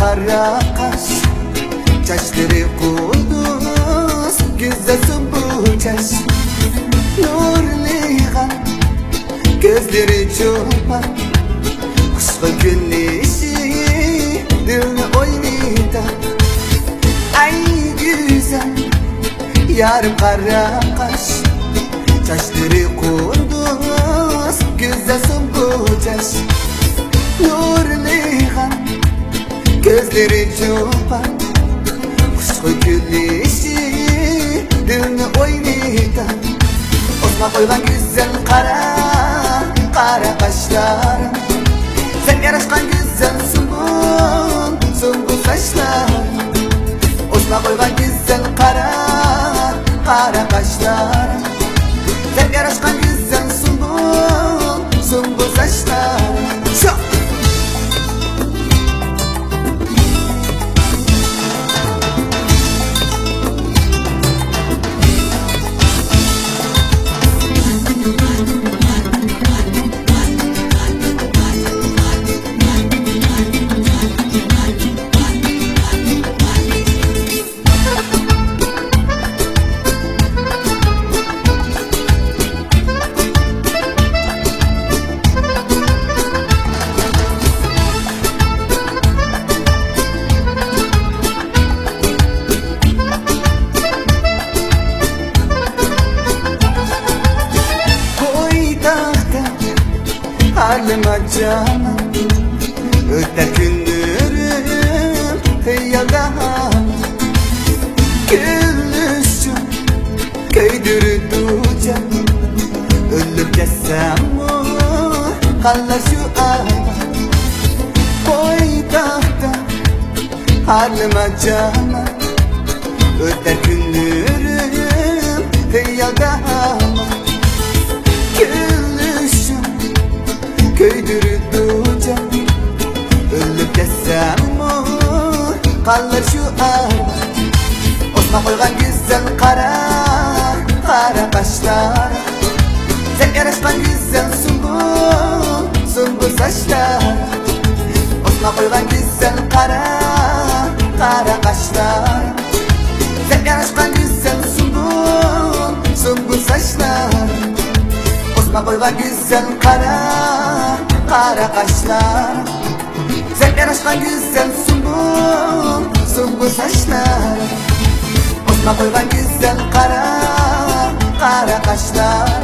kara kaş, çaşları kunduz, güzel sümbül çaş. Nurligan, gözleri çoban, kuşku güneşi dilini oynatar. Ay güzel, yarım kara kaş, çaşları kunduz, güzel sümbül çaş. Nurligan, gözleri çoban, kuşku güneşi dilini oynatar. Osma koygan güzel kara kaşlarım, sen yaraşkan güzel sümbül saçlarım. Osma koygan güzel kara kaşlarım, sen yaraşkan güzel sümbül saçlarım. Şok! Halim acama, öter gündürüm hıyaldan. Gülüşüm köydürüdüce, ölüp geçsem kalla şu an. Boydakta halim acama, öter gündürüm hıyaldan. Köydürüdüce, ölüp geçsem kalır şu an. Osma koygan güzel kara kaşlar, sen yaraşkan güzel sümbül saçlar. Osma koygan güzel kara kaşlar, sen yaraşkan güzel sümbül saçlar. Osma koygan güzel kara kaşlar, sen yaraşkan güzel sümbül saçlar. Osma koygan güzel kara kaşlar,